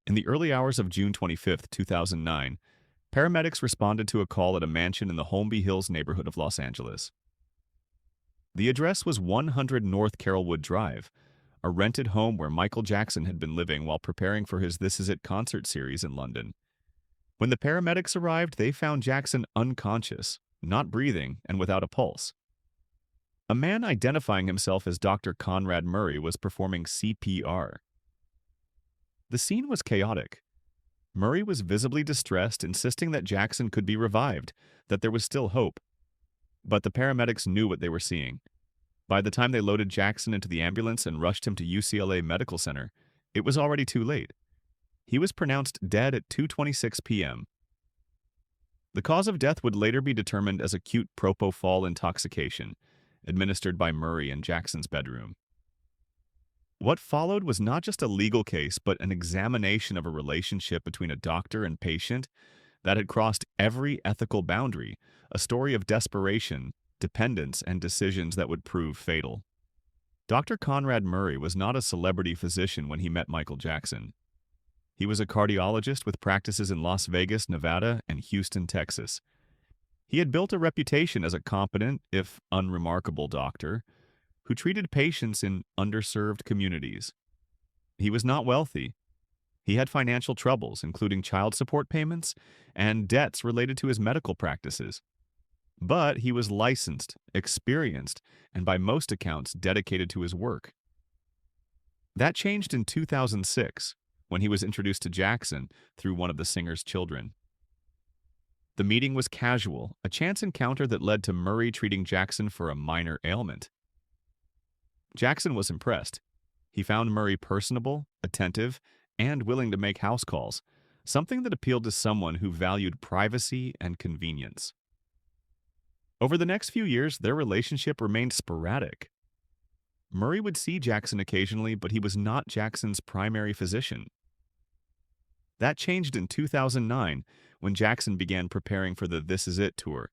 In the early hours of June 25, 2009, paramedics responded to a call at a mansion in the Holmby Hills neighborhood of Los Angeles. The address was 100 North Carrollwood Drive, a rented home where Michael Jackson had been living while preparing for his This Is It concert series in London. When the paramedics arrived, they found Jackson unconscious, not breathing, and without a pulse. A man identifying himself as Dr. Conrad Murray was performing CPR. The scene was chaotic. Murray was visibly distressed, insisting that Jackson could be revived, that there was still hope. But the paramedics knew what they were seeing. By the time they loaded Jackson into the ambulance and rushed him to UCLA Medical Center, it was already too late. He was pronounced dead at 2:26 p.m. The cause of death would later be determined as acute Propofol intoxication, administered by Murray in Jackson's bedroom. What followed was not just a legal case, but an examination of a relationship between a doctor and patient that had crossed every ethical boundary, a story of desperation, dependence, and decisions that would prove fatal. Dr. Conrad Murray was not a celebrity physician when he met Michael Jackson. He was a cardiologist with practices in Las Vegas, Nevada, and Houston, Texas. He had built a reputation as a competent, if unremarkable, doctor who treated patients in underserved communities. He was not wealthy. He had financial troubles, including child support payments and debts related to his medical practices. But he was licensed, experienced, and by most accounts dedicated to his work. That changed in 2006, when he was introduced to Jackson through one of the singer's children. The meeting was casual, a chance encounter that led to Murray treating Jackson for a minor ailment. Jackson was impressed. He found Murray personable, attentive, and willing to make house calls, something that appealed to someone who valued privacy and convenience. Over the next few years, their relationship remained sporadic. Murray would see Jackson occasionally, but he was not Jackson's primary physician. That changed in 2009, when Jackson began preparing for the This Is It tour.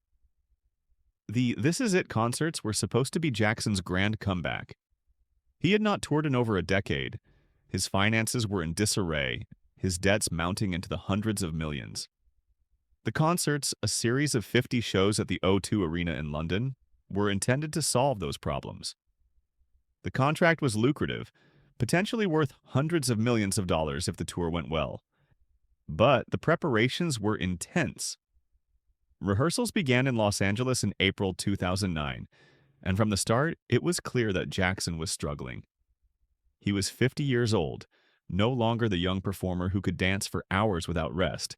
The This Is It concerts were supposed to be Jackson's grand comeback. He had not toured in over a decade. His finances were in disarray, his debts mounting into the hundreds of millions. The concerts, a series of 50 shows at the O2 Arena in London, were intended to solve those problems. The contract was lucrative, potentially worth hundreds of millions of dollars if the tour went well. But the preparations were intense. Rehearsals began in Los Angeles in April 2009, and from the start, it was clear that Jackson was struggling. He was 50 years old, no longer the young performer who could dance for hours without rest.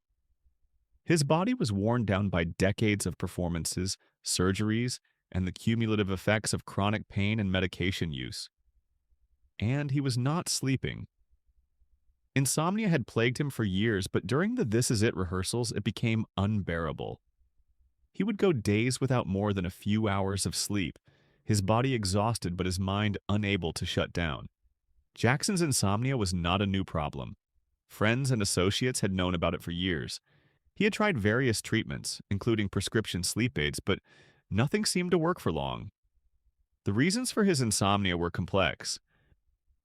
His body was worn down by decades of performances, surgeries, and the cumulative effects of chronic pain and medication use. And he was not sleeping. Insomnia had plagued him for years, but during the This Is It rehearsals, it became unbearable. He would go days without more than a few hours of sleep, his body exhausted but his mind unable to shut down. Jackson's insomnia was not a new problem. Friends and associates had known about it for years. He had tried various treatments, including prescription sleep aids, but nothing seemed to work for long. The reasons for his insomnia were complex.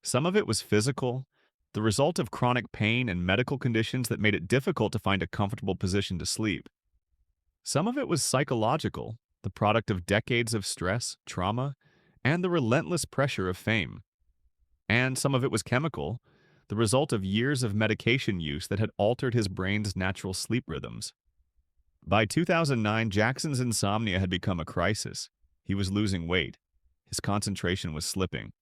Some of it was physical, the result of chronic pain and medical conditions that made it difficult to find a comfortable position to sleep. Some of it was psychological, the product of decades of stress, trauma, and the relentless pressure of fame. And some of it was chemical, the result of years of medication use that had altered his brain's natural sleep rhythms. By 2009, Jackson's insomnia had become a crisis. He was losing weight. His concentration was slipping.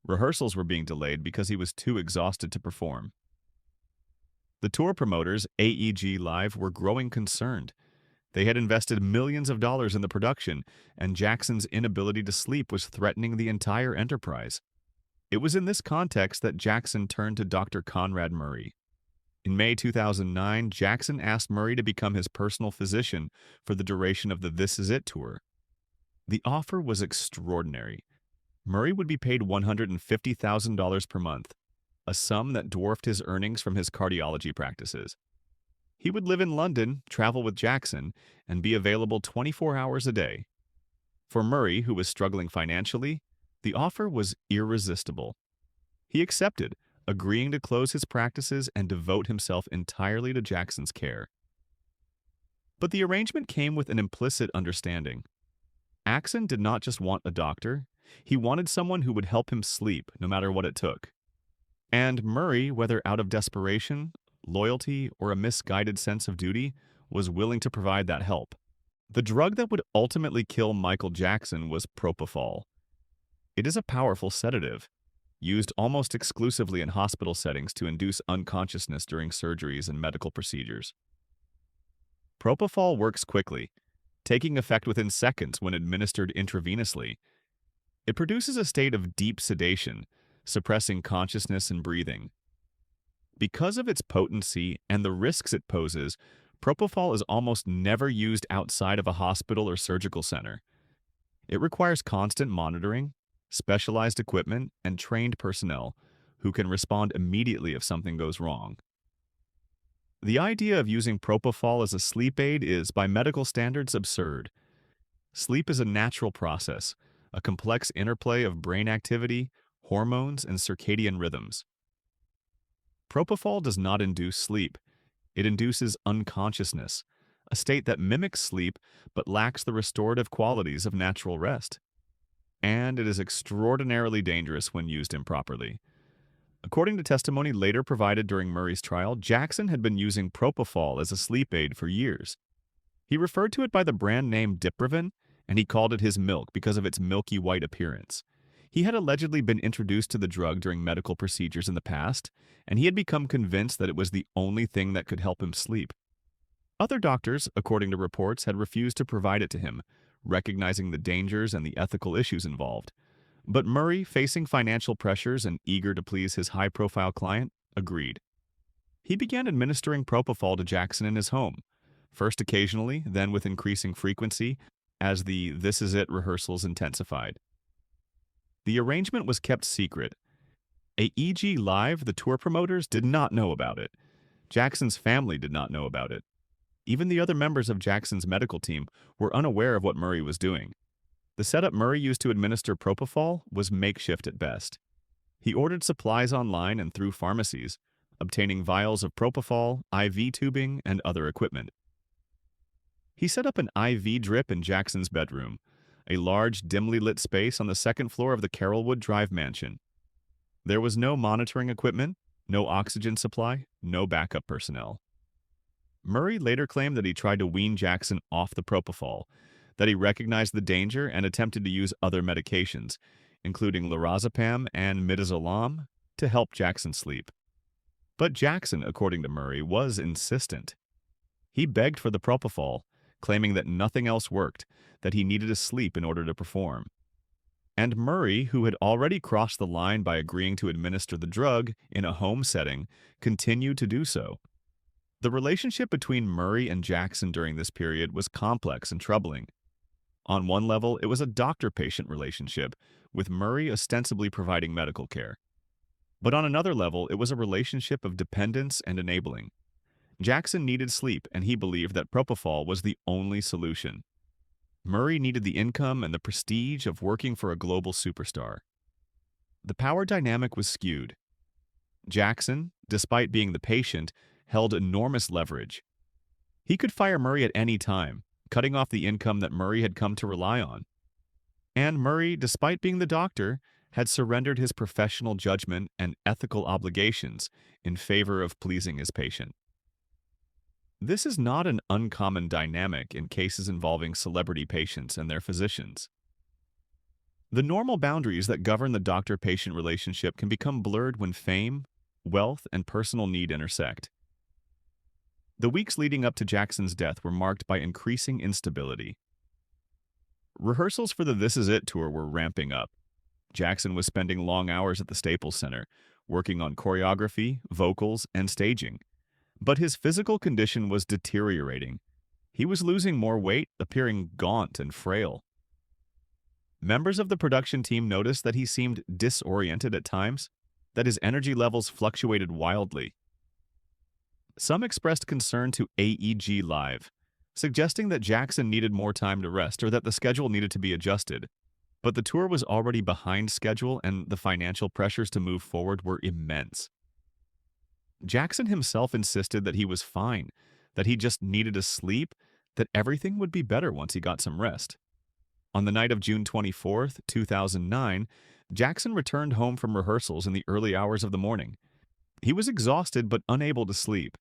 Rehearsals were being delayed because he was too exhausted to perform. The tour promoters, AEG Live, were growing concerned. They had invested millions of dollars in the production, and Jackson's inability to sleep was threatening the entire enterprise. It was in this context that Jackson turned to Dr. Conrad Murray. In May 2009, Jackson asked Murray to become his personal physician for the duration of the This Is It tour. The offer was extraordinary. Murray would be paid $150,000 per month, a sum that dwarfed his earnings from his cardiology practices. He would live in London, travel with Jackson, and be available 24 hours a day. For Murray, who was struggling financially, the offer was irresistible. He accepted, agreeing to close his practices and devote himself entirely to Jackson's care. But the arrangement came with an implicit understanding. Axon did not just want a doctor, he wanted someone who would help him sleep no matter what it took. And Murray, whether out of desperation, loyalty, or a misguided sense of duty, was willing to provide that help. The drug that would ultimately kill Michael Jackson was Propofol. It is a powerful sedative, used almost exclusively in hospital settings to induce unconsciousness during surgeries and medical procedures. Propofol works quickly, taking effect within seconds when administered intravenously. It produces a state of deep sedation, suppressing consciousness and breathing. Because of its potency and the risks it poses, Propofol is almost never used outside of a hospital or surgical center. It requires constant monitoring, specialized equipment, and trained personnel who can respond immediately if something goes wrong. The idea of using Propofol as a sleep aid is, by medical standards, absurd. Sleep is a natural process, a complex interplay of brain activity, hormones, and circadian rhythms. Propofol does not induce sleep. It induces unconsciousness, a state that mimics sleep but lacks the restorative qualities of natural rest. And it is extraordinarily dangerous when used improperly. According to testimony later provided during Murray's trial, Jackson had been using Propofol as a sleep aid for years. He referred to it by the brand name Diprivan, and he called it his milk because of its milky white appearance. He had allegedly been introduced to the drug during medical procedures in the past, and he had become convinced that it was the only thing that could help him sleep. Other doctors, according to reports, had refused to provide it to him, recognizing the dangers and the ethical issues involved. But Murray, facing financial pressures and eager to please his high-profile client, agreed. He began administering Propofol to Jackson in his home, first occasionally, then with increasing frequency, as the "This Is It" rehearsals intensified. The arrangement was kept secret. AEG Live, the tour promoters, did not know about it. Jackson's family did not know about it. Even the other members of Jackson's medical team were unaware of what Murray was doing. The setup Murray used to administer Propofol was makeshift at best. He ordered supplies online and through pharmacies, obtaining vials of Propofol, IV tubing, and other equipment. He set up an IV drip in Jackson's bedroom, a large, dimly lit space on the second floor of the Carrollwood Drive mansion. There was no monitoring equipment, no oxygen supply, no backup personnel. Murray later claimed that he tried to wean Jackson off the Propofol, that he recognized the danger and attempted to use other medications, including lorazepam and midazolam, to help Jackson sleep. But Jackson, according to Murray, was insistent. He begged for the Propofol, claiming that nothing else worked, that he needed to sleep in order to perform. And Murray, who had already crossed the line by agreeing to administer the drug in a home setting, continued to do so. The relationship between Murray and Jackson during this period was complex and troubling. On one level, it was a doctor-patient relationship, with Murray ostensibly providing medical care. But on another level, it was a relationship of dependence and enabling. Jackson needed sleep, and he believed that Propofol was the only solution. Murray needed the income and the prestige of working for a global superstar. The power dynamic was skewed. Jackson, despite being the patient, held enormous leverage. He could fire Murray at any time, cutting off the income that Murray had come to rely on. And Murray, despite being the doctor, had surrendered his professional judgment and ethical obligations in favor of pleasing his patient. This is not an uncommon dynamic in cases involving celebrity patients and their physicians. The normal boundaries that govern the doctor-patient relationship can become blurred when fame, wealth, and personal need intersect. The weeks leading up to Jackson's death were marked by increasing instability. Rehearsals for the This Is It tour were ramping up. Jackson was spending long hours at the Staples Center, working on choreography, vocals, and staging. But his physical condition was deteriorating. He was losing more weight, appearing gaunt and frail. Members of the production team noticed that he seemed disoriented at times, that his energy levels fluctuated wildly. Some expressed concern to AEG Live, suggesting that Jackson needed more time to rest or that the schedule needed to be adjusted. But the tour was already behind schedule and the financial pressures to move forward were immense. Jackson himself insisted that he was fine, that he just needed to sleep, that everything would be better once he got some rest. On the night of June 24th, 2009, Jackson returned home from rehearsals in the early hours of the morning. He was exhausted but unable to sleep.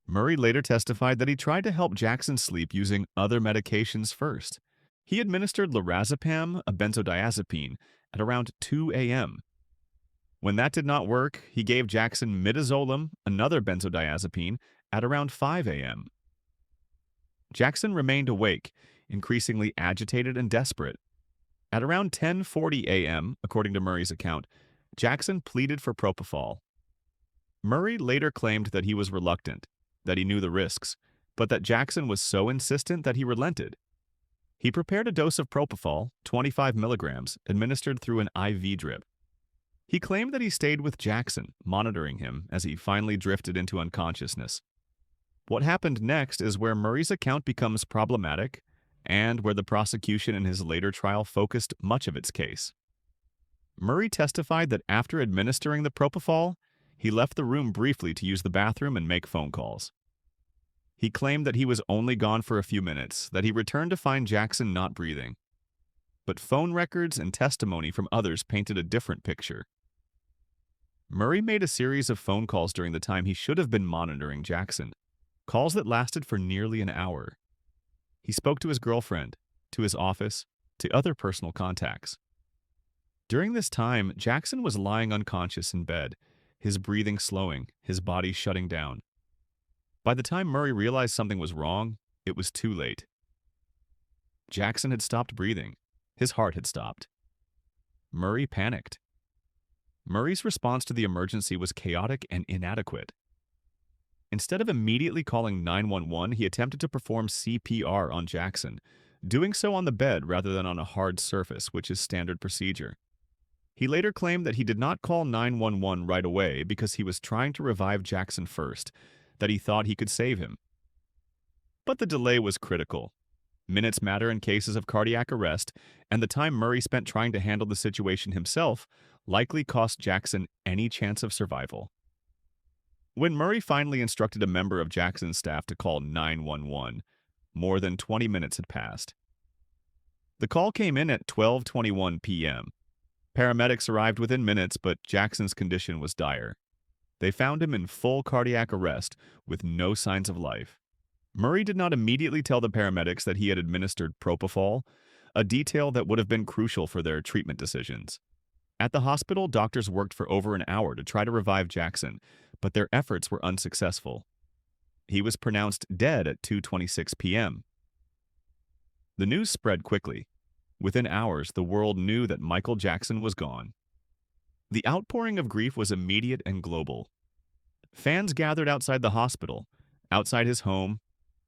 Murray later testified that he tried to help Jackson sleep using other medications first. He administered lorazepam, a benzodiazepine, at around 2 a.m. When that did not work, he gave Jackson midazolam, another benzodiazepine, at around 5 a.m. Jackson remained awake, increasingly agitated and desperate. At around 10:40 a.m., according to Murray's account, Jackson pleaded for propofol. Murray later claimed that he was reluctant, that he knew the risks, but that Jackson was so insistent that he relented. He prepared a dose of propofol, 25 milligrams, administered through an IV drip. He claimed that he stayed with Jackson, monitoring him as he finally drifted into unconsciousness. What happened next is where Murray's account becomes problematic and where the prosecution in his later trial focused much of its case. Murray testified that after administering the propofol, he left the room briefly to use the bathroom and make phone calls. He claimed that he was only gone for a few minutes, that he returned to find Jackson not breathing. But phone records and testimony from others painted a different picture. Murray made a series of phone calls during the time he should have been monitoring Jackson, calls that lasted for nearly an hour. He spoke to his girlfriend, to his office, to other personal contacts. During this time, Jackson was lying unconscious in bed, his breathing slowing, his body shutting down. By the time Murray realized something was wrong, it was too late. Jackson had stopped breathing. His heart had stopped. Murray panicked. Murray's response to the emergency was chaotic and inadequate. Instead of immediately calling 911, he attempted to perform CPR on Jackson, doing so on the bed rather than on a hard surface, which is standard procedure. He later claimed that he did not call 911 right away because he was trying to revive Jackson first, that he thought he could save him. But the delay was critical. Minutes matter in cases of cardiac arrest, and the time Murray spent trying to handle the situation himself likely cost Jackson any chance of survival. When Murray finally instructed a member of Jackson's staff to call 911, more than 20 minutes had passed. The call came in at 12:21 p.m. Paramedics arrived within minutes, but Jackson's condition was dire. They found him in full cardiac arrest with no signs of life. Murray did not immediately tell the paramedics that he had administered propofol, a detail that would have been crucial for their treatment decisions. At the hospital, doctors worked for over an hour to try to revive Jackson, but their efforts were unsuccessful. He was pronounced dead at 2:26 p.m. The news spread quickly. Within hours, the world knew that Michael Jackson was gone. The outpouring of grief was immediate and global. Fans gathered outside the hospital, outside his home,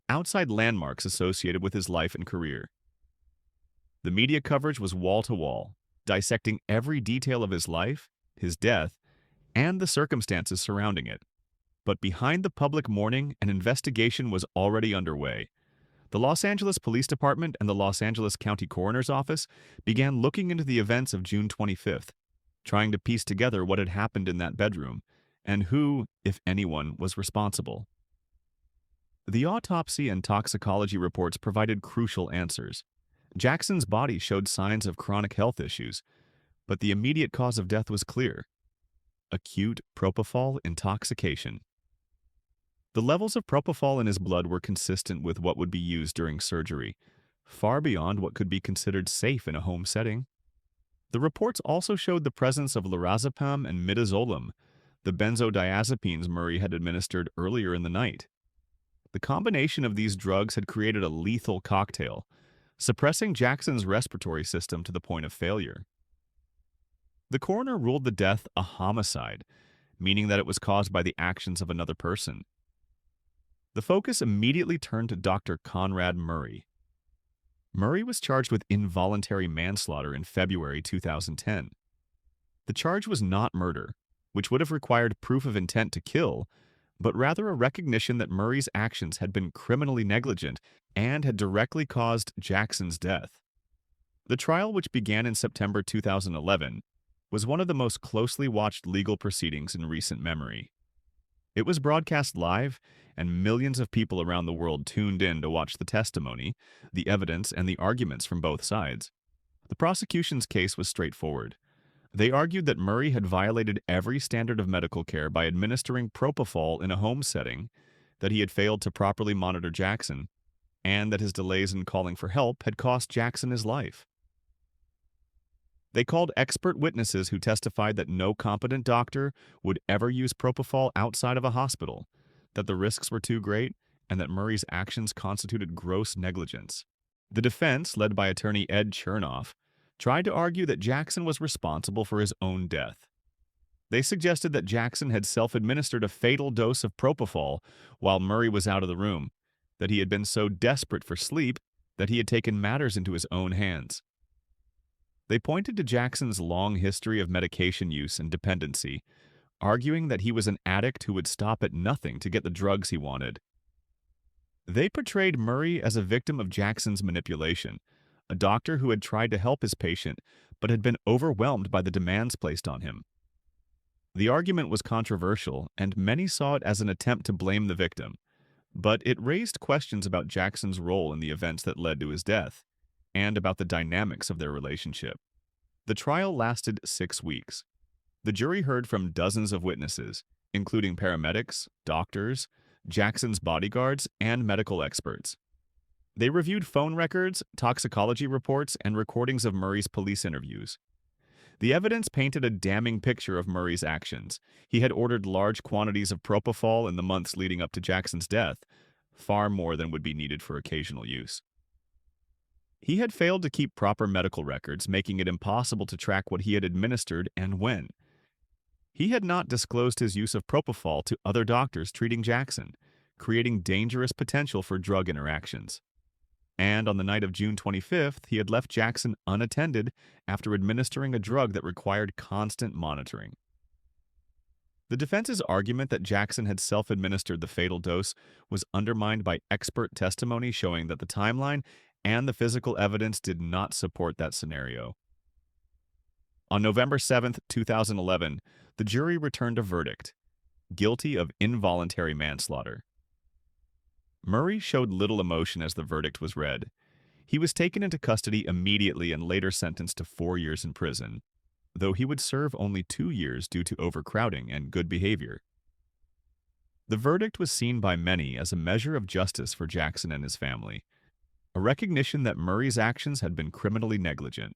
outside landmarks associated with his life and career. The media coverage was wall-to-wall, dissecting every detail of his life, his death, and the circumstances surrounding it. But behind the public mourning, an investigation was already underway. The Los Angeles Police Department and the Los Angeles County Coroner's Office began looking into the events of June 25th, trying to piece together what had happened in that bedroom, and who, if anyone, was responsible. The autopsy and toxicology reports provided crucial answers. Jackson's body showed signs of chronic health issues, but the immediate cause of death was clear: acute propofol intoxication. The levels of propofol in his blood were consistent with what would be used during surgery, far beyond what could be considered safe in a home setting. The reports also showed the presence of lorazepam and midazolam, the benzodiazepines Murray had administered earlier in the night. The combination of these drugs had created a lethal cocktail, suppressing Jackson's respiratory system to the point of failure. The coroner ruled the death a homicide, meaning that it was caused by the actions of another person. The focus immediately turned to Dr. Conrad Murray. Murray was charged with involuntary manslaughter in February 2010. The charge was not murder, which would have required proof of intent to kill, but rather a recognition that Murray's actions had been criminally negligent and had directly caused Jackson's death. The trial, which began in September 2011, was one of the most closely watched legal proceedings in recent memory. It was broadcast live, and millions of people around the world tuned in to watch the testimony, the evidence, and the arguments from both sides. The prosecution's case was straightforward. They argued that Murray had violated every standard of medical care by administering Propofol in a home setting, that he had failed to properly monitor Jackson, and that his delays in calling for help had cost Jackson his life. They called expert witnesses who testified that no competent doctor would ever use Propofol outside of a hospital, that the risks were too great, and that Murray's actions constituted gross negligence. The defense, led by attorney Ed Chernoff, tried to argue that Jackson was responsible for his own death. They suggested that Jackson had self-administered a fatal dose of Propofol while Murray was out of the room, that he had been so desperate for sleep that he had taken matters into his own hands. They pointed to Jackson's long history of medication use and dependency, arguing that he was an addict who would stop at nothing to get the drugs he wanted. They portrayed Murray as a victim of Jackson's manipulation, a doctor who had tried to help his patient but had been overwhelmed by the demands placed on him. The argument was controversial, and many saw it as an attempt to blame the victim, but it raised questions about Jackson's role in the events that led to his death, and about the dynamics of their relationship. The trial lasted 6 weeks. The jury heard from dozens of witnesses, including paramedics, doctors, Jackson's bodyguards, and medical experts. They reviewed phone records, toxicology reports, and recordings of Murray's police interviews. The evidence painted a damning picture of Murray's actions. He had ordered large quantities of Propofol in the months leading up to Jackson's death, far more than would be needed for occasional use. He had failed to keep proper medical records, making it impossible to track what he had administered and when. He had not disclosed his use of Propofol to other doctors treating Jackson, creating dangerous potential for drug interactions. And on the night of June 25th, he had left Jackson unattended after administering a drug that required constant monitoring. The defense's argument that Jackson had self-administered the fatal dose was undermined by expert testimony showing that the timeline and the physical evidence did not support that scenario. On November 7, 2011, the jury returned a verdict: guilty of involuntary manslaughter. Murray showed little emotion as the verdict was read. He was taken into custody immediately and later sentenced to 4 years in prison, though he would serve only 2 years due to overcrowding and good behavior. The verdict was seen by many as a measure of justice for Jackson and his family, a recognition that Murray's actions had been criminally negligent.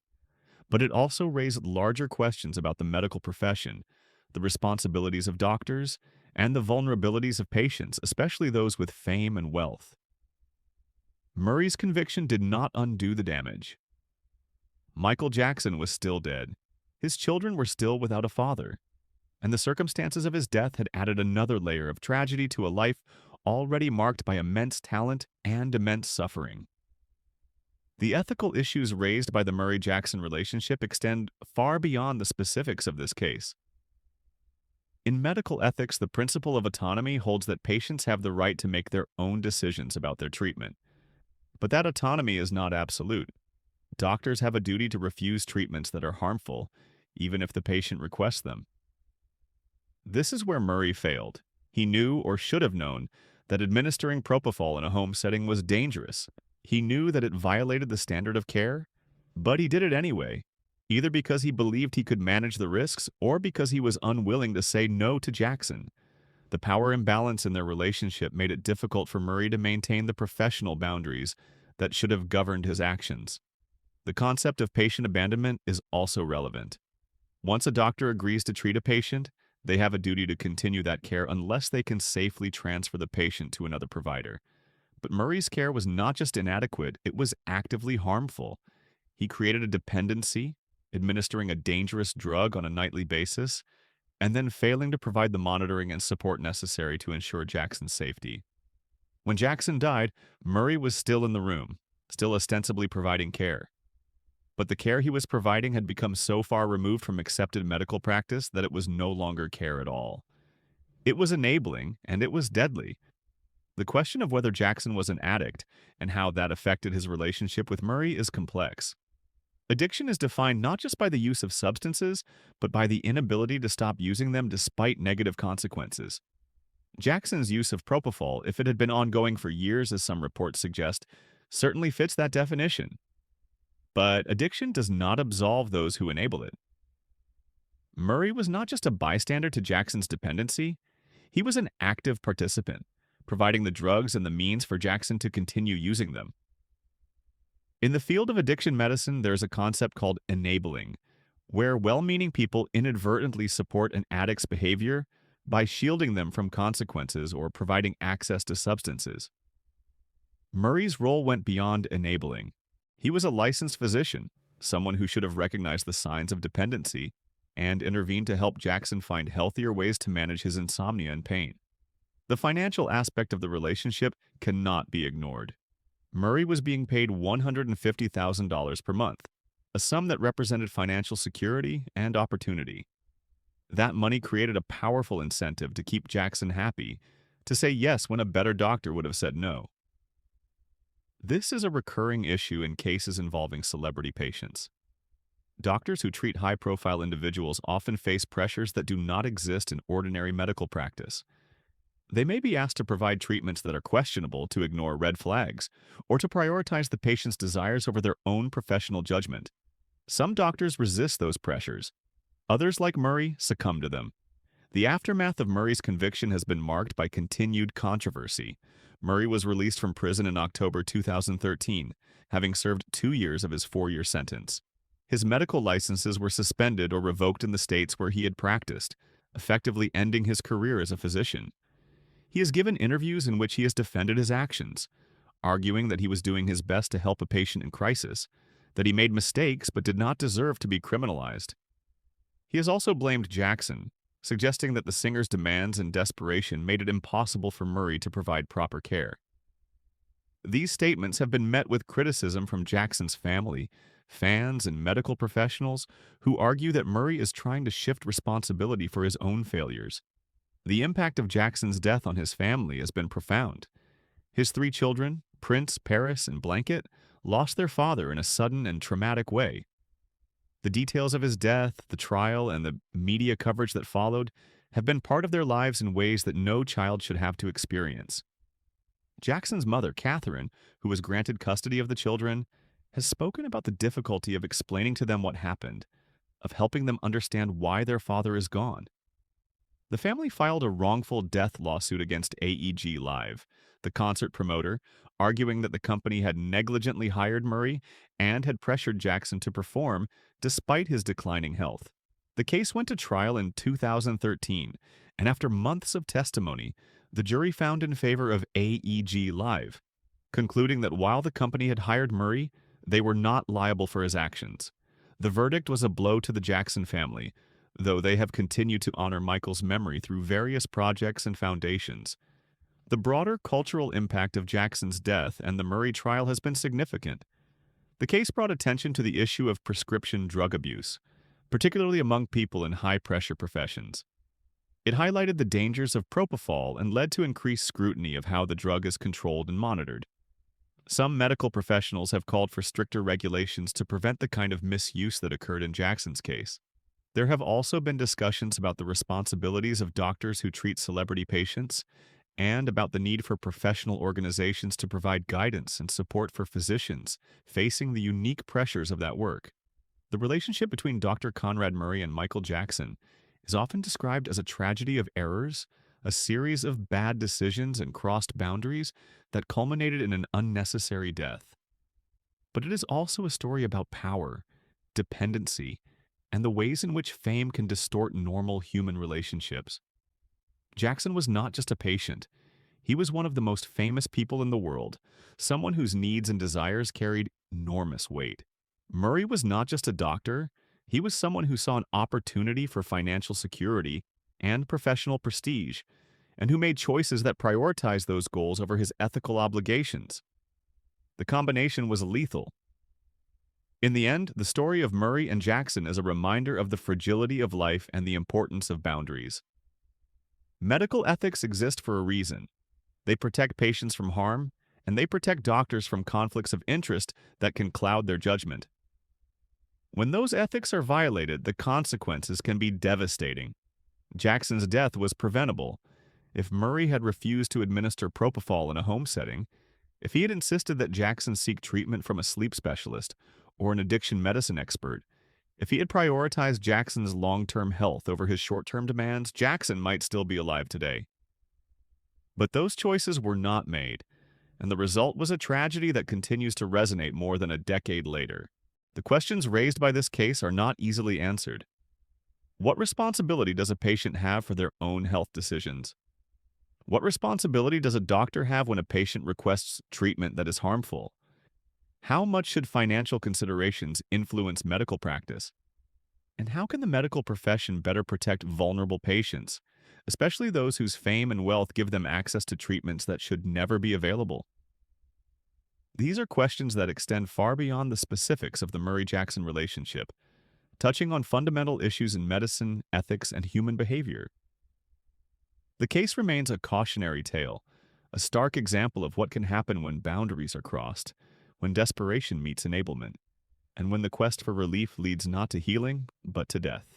But it also raised larger questions about the medical profession, the responsibilities of doctors, and the vulnerabilities of patients, especially those with fame and wealth. Murray's conviction did not undo the damage. Michael Jackson was still dead. His children were still without a father, and the circumstances of his death had added another layer of tragedy to a life already marked by immense talent and immense suffering. The ethical issues raised by the Murray-Jackson relationship extend far beyond the specifics of this case. In medical ethics, the principle of autonomy holds that patients have the right to make their own decisions about their treatment. But that autonomy is not absolute. Doctors have a duty to refuse treatments that are harmful, even if the patient requests them. This is where Murray failed. He knew, or should have known, that administering Propofol in a home setting was dangerous. He knew that it violated the standard of care, but he did it anyway, either because he believed he could manage the risks or because he was unwilling to say no to Jackson. The power imbalance in their relationship made it difficult for Murray to maintain the professional boundaries that should have governed his actions. The concept of patient abandonment is also relevant. Once a doctor agrees to treat a patient, they have a duty to continue that care unless they can safely transfer the patient to another provider. But Murray's care was not just inadequate, it was actively harmful. He created a dependency, administering a dangerous drug on a nightly basis, and then failing to provide the monitoring and support necessary to ensure Jackson's safety. When Jackson died, Murray was still in the room, still ostensibly providing care. But the care he was providing had become so far removed from accepted medical practice that it was no longer care at all. It was enabling, and it was deadly. The question of whether Jackson was an addict and how that affected his relationship with Murray is complex. Addiction is defined not just by the use of substances, but by the inability to stop using them despite negative consequences. Jackson's use of propofol, if it had been ongoing for years as some reports suggest, certainly fits that definition. But addiction does not absolve those who enable it. Murray was not just a bystander to Jackson's dependency, he was an active participant, providing the drugs and the means for Jackson to continue using them. In the field of addiction medicine, there's a concept called enabling, where well-meaning people inadvertently support an addict's behavior by shielding them from consequences or providing access to substances. Murray's role went beyond enabling. He was a licensed physician, someone who should have recognized the signs of dependency and intervened to help Jackson find healthier ways to manage his insomnia and pain. The financial aspect of the relationship cannot be ignored. Murray was being paid $150,000 per month, a sum that represented financial security and opportunity. That money created a powerful incentive to keep Jackson happy, to say yes when a better doctor would have said no. This is a recurring issue in cases involving celebrity patients. Doctors who treat high-profile individuals often face pressures that do not exist in ordinary medical practice. They may be asked to provide treatments that are questionable, to ignore red flags, or to prioritize the patient's desires over their own professional judgment. Some doctors resist those pressures. Others, like Murray, succumb to them. The aftermath of Murray's conviction has been marked by continued controversy. Murray was released from prison in October 2013, having served 2 years of his 4-year sentence. His medical licenses were suspended or revoked in the states where he had practiced, effectively ending his career as a physician. He has given interviews in which he has defended his actions, arguing that he was doing his best to help a patient in crisis, that he made mistakes but did not deserve to be criminalized. He has also blamed Jackson, suggesting that the singer's demands and desperation made it impossible for Murray to provide proper care. These statements have been met with criticism from Jackson's family, fans, and medical professionals who argue that Murray is trying to shift responsibility for his own failures. The impact of Jackson's death on his family has been profound. His 3 children, Prince, Paris, and Blanket, lost their father in a sudden and traumatic way. The details of his death, the trial, and the media coverage that followed have been part of their lives in ways that no child should have to experience. Jackson's mother, Catherine, who was granted custody of the children, has spoken about the difficulty of explaining to them what happened, of helping them understand why their father is gone. The family filed a wrongful death lawsuit against AEG Live, the concert promoter, arguing that the company had negligently hired Murray and had pressured Jackson to perform despite his declining health. The case went to trial in 2013, and after months of testimony, the jury found in favor of AEG Live, concluding that while the company had hired Murray, they were not liable for his actions. The verdict was a blow to the Jackson family, though they have continued to honor Michael's memory through various projects and foundations. The broader cultural impact of Jackson's death and the Murray trial has been significant. The case brought attention to the issue of prescription drug abuse, particularly among people in high-pressure professions. It highlighted the dangers of propofol and led to increased scrutiny of how the drug is controlled and monitored. Some medical professionals have called for stricter regulations to prevent the kind of misuse that occurred in Jackson's case. There have also been discussions about the responsibilities of doctors who treat celebrity patients and about the need for professional organizations to provide guidance and support for physicians facing the unique pressures of that work. The relationship between Dr. Conrad Murray and Michael Jackson is often described as a tragedy of errors, a series of bad decisions and crossed boundaries that culminated in an unnecessary death. But it is also a story about power, dependency, and the ways in which fame can distort normal human relationships. Jackson was not just a patient. He was one of the most famous people in the world, someone whose needs and desires carried enormous weight. Murray was not just a doctor. He was someone who saw an opportunity for financial security and professional prestige, and who made choices that prioritized those goals over his ethical obligations. The combination was lethal. In the end, the story of Murray and Jackson is a reminder of the fragility of life and the importance of boundaries. Medical ethics exist for a reason. They protect patients from harm, and they protect doctors from conflicts of interest that can cloud their judgment. When those ethics are violated, the consequences can be devastating. Jackson's death was preventable. If Murray had refused to administer propofol in a home setting, if he had insisted that Jackson seek treatment from a sleep specialist or an addiction medicine expert, if he had prioritized Jackson's long-term health over his short-term demands, Jackson might still be alive today. But those choices were not made, and the result was a tragedy that continues to resonate more than a decade later. The questions raised by this case are not easily answered. What responsibility does a patient have for their own health decisions? What responsibility does a doctor have when a patient requests treatment that is harmful? How much should financial considerations influence medical practice? And how can the medical profession better protect vulnerable patients, especially those whose fame and wealth give them access to treatments that should never be available? These are questions that extend far beyond the specifics of the Murray-Jackson relationship, touching on fundamental issues in medicine, ethics, and human behavior. The case remains a cautionary tale, a stark example of what can happen when boundaries are crossed, when desperation meets enablement, and when the quest for relief leads not to healing, but to death.